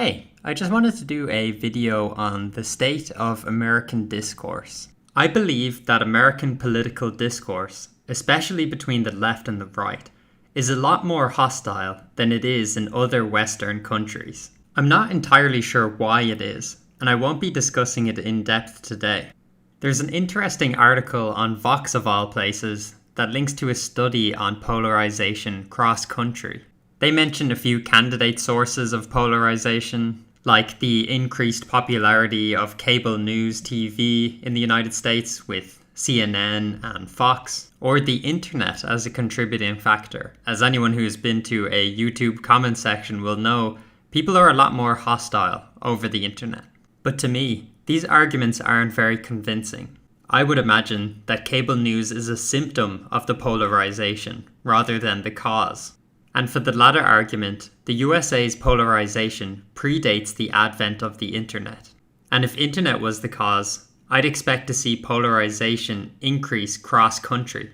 Hey, I just wanted to do a video on the state of American discourse. I believe that American political discourse, especially between the left and the right, is a lot more hostile than it is in other Western countries. I'm not entirely sure why it is, and I won't be discussing it in depth today. There's an interesting article on Vox of all places that links to a study on polarization cross-country. They mention a few candidate sources of polarization, like the increased popularity of cable news TV in the United States with CNN and Fox, or the internet as a contributing factor. As anyone who's been to a YouTube comment section will know, people are a lot more hostile over the internet. But to me, these arguments aren't very convincing. I would imagine that cable news is a symptom of the polarization rather than the cause. And for the latter argument, the USA's polarization predates the advent of the internet. And if internet was the cause, I'd expect to see polarization increase cross-country.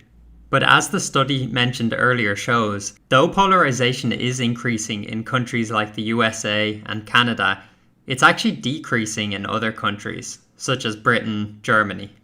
But as the study mentioned earlier shows, though polarization is increasing in countries like the USA and Canada, it's actually decreasing in other countries, such as Britain, Germany.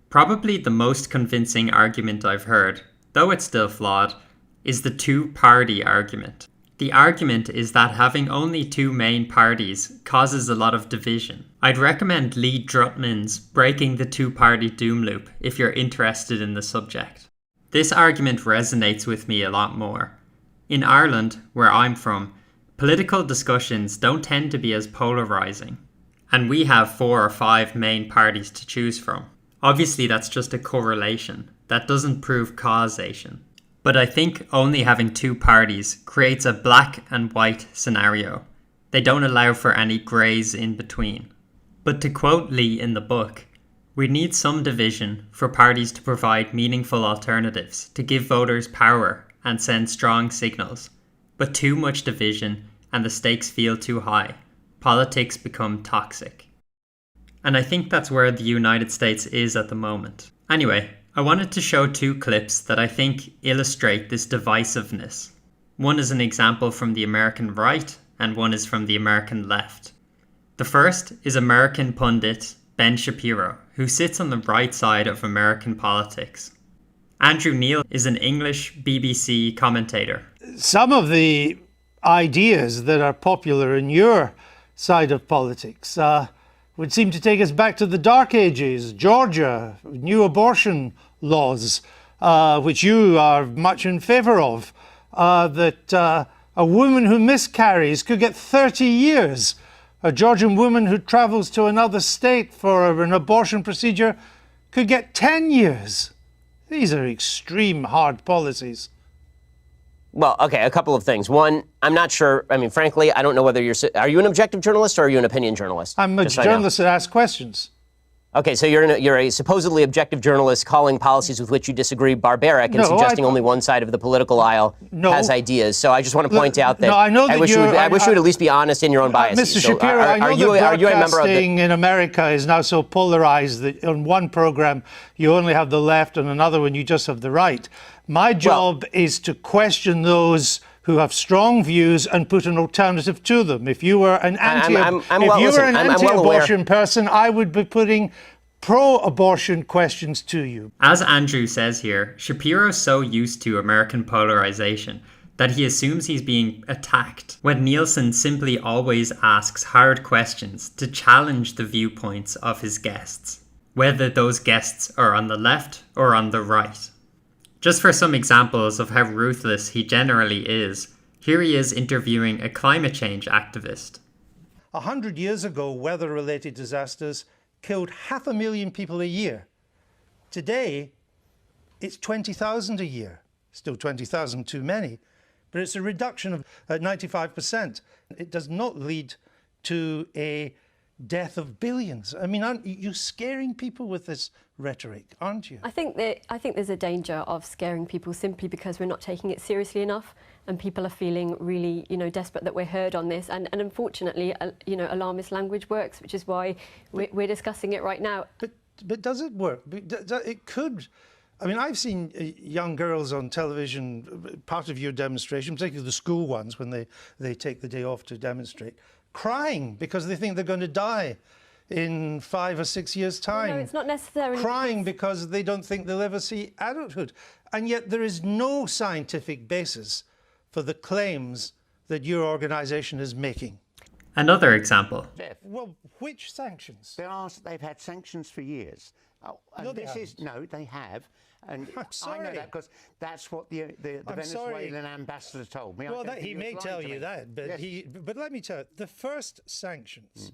Probably the most convincing argument I've heard, though it's still flawed, is the two-party argument. The argument is that having only two main parties causes a lot of division. I'd recommend Lee Drutman's Breaking the Two-Party Doom Loop if you're interested in the subject. This argument resonates with me a lot more. In Ireland, where I'm from, political discussions don't tend to be as polarizing, and we have 4 or 5 main parties to choose from. Obviously, that's just a correlation. That doesn't prove causation. But I think only having two parties creates a black and white scenario. They don't allow for any greys in between. But to quote Lee in the book, we need some division for parties to provide meaningful alternatives, to give voters power and send strong signals. But too much division and the stakes feel too high. Politics become toxic. And I think that's where the United States is at the moment. Anyway, I wanted to show 2 clips that I think illustrate this divisiveness. One is an example from the American right, and one is from the American left. The first is American pundit Ben Shapiro, who sits on the right side of American politics. Andrew Neil is an English BBC commentator. Some of the ideas that are popular in your side of politics would seem to take us back to the Dark Ages, Georgia, new abortion laws, which you are much in favour of, that a woman who miscarries could get 30 years. A Georgian woman who travels to another state for an abortion procedure could get 10 years. These are extreme hard policies. Well, okay, a couple of things. One, I'm not sure, I mean, frankly, I don't know whether are you an objective journalist or are you an opinion journalist? I'm a journalist that asks questions. Okay, so you're a supposedly objective journalist calling policies with which you disagree barbaric and suggesting only one side of the political aisle has ideas. So I just want to point out that I wish you would at least be honest in your own biases. Mr. Shapiro, I know that broadcasting in America is now so polarized that on one program you only have the left and another one you just have the right. My job is to question those who have strong views and put an alternative to them. If you were an anti-abortion person, I would be putting pro-abortion questions to you. As Andrew says here, Shapiro's so used to American polarization that he assumes he's being attacked, when Nielsen simply always asks hard questions to challenge the viewpoints of his guests, whether those guests are on the left or on the right. Just for some examples of how ruthless he generally is, here he is interviewing a climate change activist. 100 years ago, weather-related disasters killed 500,000 people a year. Today, it's 20,000 a year. Still 20,000 too many, but it's a reduction of 95%. It does not lead to a death of billions. I mean, aren't you scaring people with this rhetoric, aren't you? I think there's a danger of scaring people simply because we're not taking it seriously enough, and people are feeling really, desperate that we're heard on this. And unfortunately, alarmist language works, which is why we're discussing it right now. But does it work? It could. I mean, I've seen young girls on television, part of your demonstration, particularly the school ones when they take the day off to demonstrate, crying because they think they're going to die in 5 or 6 years' time. No, it's not necessarily. Crying because they don't think they'll ever see adulthood. And yet there is no scientific basis for the claims that your organisation is making. Another example. Well, which sanctions? They've had sanctions for years. No, they haven't. No, they have. And I'm sorry. I know that because that's what the Venezuelan ambassador told me. Well, he may tell you that, but yes. But let me tell you, the first sanctions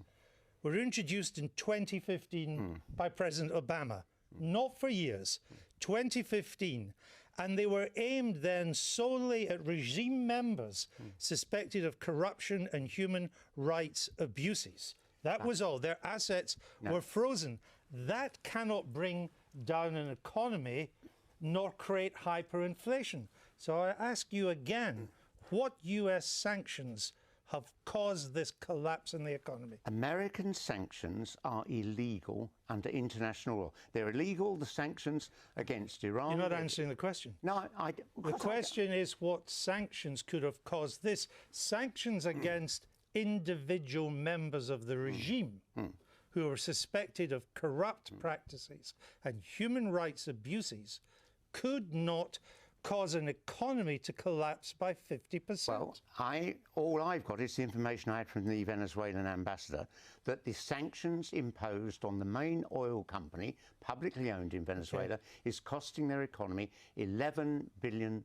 were introduced in 2015 by President Obama, not for years, 2015. And they were aimed then solely at regime members suspected of corruption and human rights abuses. That was all. Their assets were frozen. That cannot bring down an economy nor create hyperinflation. So I ask you again, what US sanctions have caused this collapse in the economy? American sanctions are illegal under international law. They're illegal, the sanctions against Iran. You're not answering the question. No, the question is what sanctions could have caused this. Sanctions against individual members of the regime who are suspected of corrupt practices and human rights abuses could not cause an economy to collapse by 50%. Well, all I've got is the information I had from the Venezuelan ambassador that the sanctions imposed on the main oil company, publicly owned in Venezuela, is costing their economy $11 billion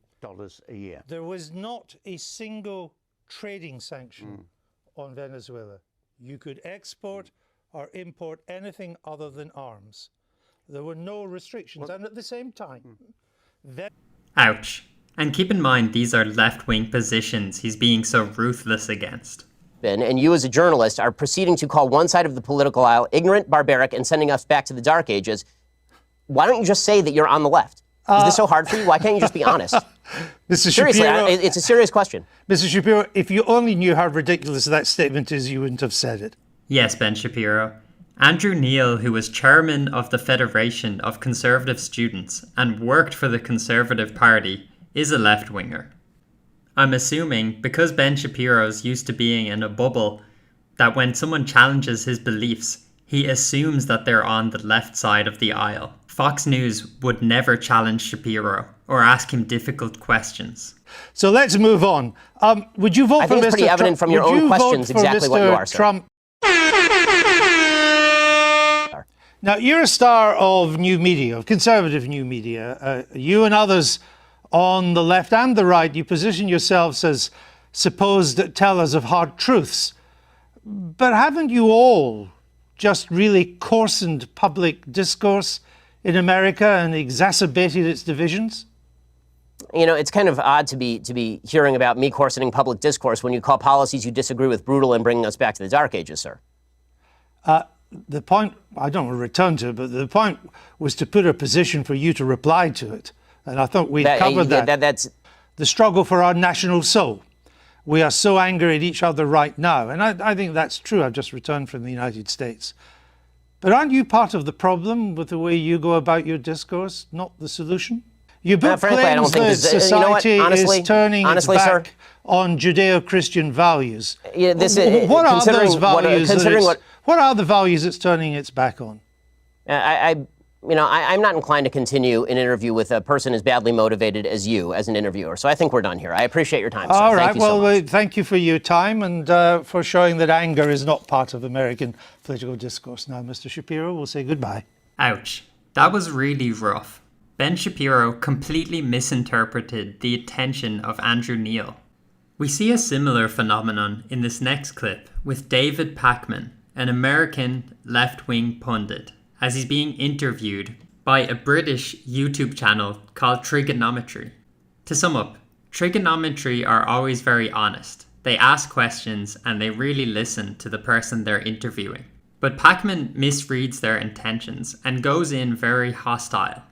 a year. There was not a single trading sanction on Venezuela. You could export or import anything other than arms. There were no restrictions. And at the same time, Ouch. And keep in mind, these are left-wing positions he's being so ruthless against. And you as a journalist are proceeding to call one side of the political aisle ignorant, barbaric, and sending us back to the Dark Ages. Why don't you just say that you're on the left? Is this so hard for you? Why can't you just be honest? Mr. Seriously, Shapiro, it's a serious question. Mr. Shapiro, if you only knew how ridiculous that statement is, you wouldn't have said it. Yes, Ben Shapiro. Andrew Neil, who was chairman of the Federation of Conservative Students and worked for the Conservative Party, is a left-winger. I'm assuming, because Ben Shapiro's used to being in a bubble, that when someone challenges his beliefs, he assumes that they're on the left side of the aisle. Fox News would never challenge Shapiro or ask him difficult questions. So let's move on. Would you vote for Mr. Trump? I think it's pretty evident from your own questions exactly what you are, sir. Trump? Now, you're a star of new media, of conservative new media. You and others on the left and the right, you position yourselves as supposed tellers of hard truths. But haven't you all just really coarsened public discourse in America and exacerbated its divisions? You know, it's kind of odd to be hearing about me coarsening public discourse when you call policies you disagree with brutal and bringing us back to the Dark Ages, sir. The point, I don't want to return to it, but the point was to put a position for you to reply to it. And I thought we covered that. That's the struggle for our national soul. We are so angry at each other right now. And I think that's true. I've just returned from the United States. But aren't you part of the problem with the way you go about your discourse, not the solution? You both claims that society is turning its back on Judeo-Christian values. Yeah, what are those values? What are the values it's turning its back on? I'm not inclined to continue an interview with a person as badly motivated as you as an interviewer. So I think we're done here. I appreciate your time, sir. All right. Thank you so much. Thank you for your time and for showing that anger is not part of American political discourse. Now, Mr. Shapiro, we'll say goodbye. Ouch. That was really rough. Ben Shapiro completely misinterpreted the intention of Andrew Neil. We see a similar phenomenon in this next clip with David Packman, an American left-wing pundit, as he's being interviewed by a British YouTube channel called Triggernometry. To sum up, Triggernometry are always very honest. They ask questions and they really listen to the person they're interviewing. But Packman misreads their intentions and goes in very hostile.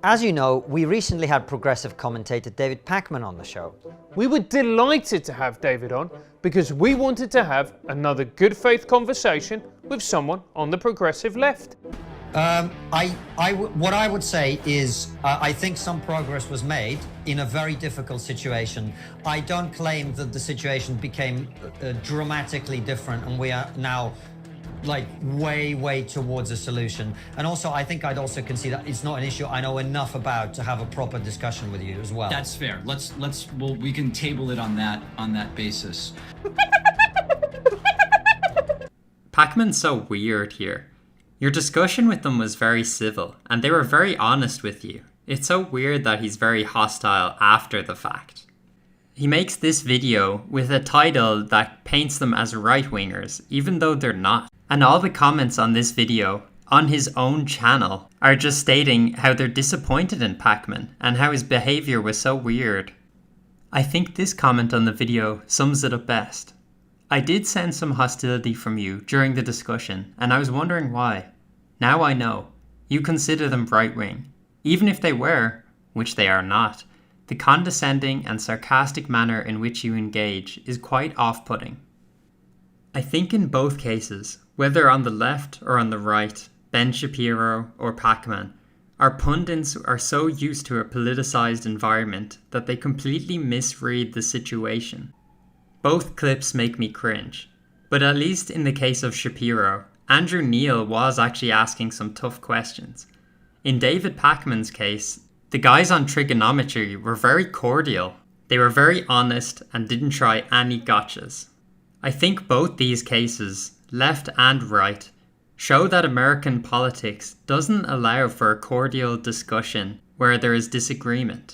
As you know, we recently had progressive commentator David Packman on the show. We were delighted to have David on because we wanted to have another good faith conversation with someone on the progressive left. What I would say is I think some progress was made in a very difficult situation. I don't claim that the situation became dramatically different and we are now like way towards a solution. And also, I think I'd also concede that it's not an issue I know enough about to have a proper discussion with you as well. That's fair. We can table it on that basis. Packman's so weird here. Your discussion with them was very civil, and they were very honest with you. It's so weird that he's very hostile after the fact. He makes this video with a title that paints them as right-wingers, even though they're not. And all the comments on this video, on his own channel, are just stating how they're disappointed in Packman, and how his behaviour was so weird. I think this comment on the video sums it up best. I did sense some hostility from you during the discussion, and I was wondering why. Now I know. You consider them right-wing. Even if they were, which they are not, the condescending and sarcastic manner in which you engage is quite off-putting. I think in both cases, whether on the left or on the right, Ben Shapiro or Packman, our pundits are so used to a politicized environment that they completely misread the situation. Both clips make me cringe, but at least in the case of Shapiro, Andrew Neil was actually asking some tough questions. In David Packman's case, the guys on Triggernometry were very cordial. They were very honest and didn't try any gotchas. I think both these cases, left and right, show that American politics doesn't allow for a cordial discussion where there is disagreement.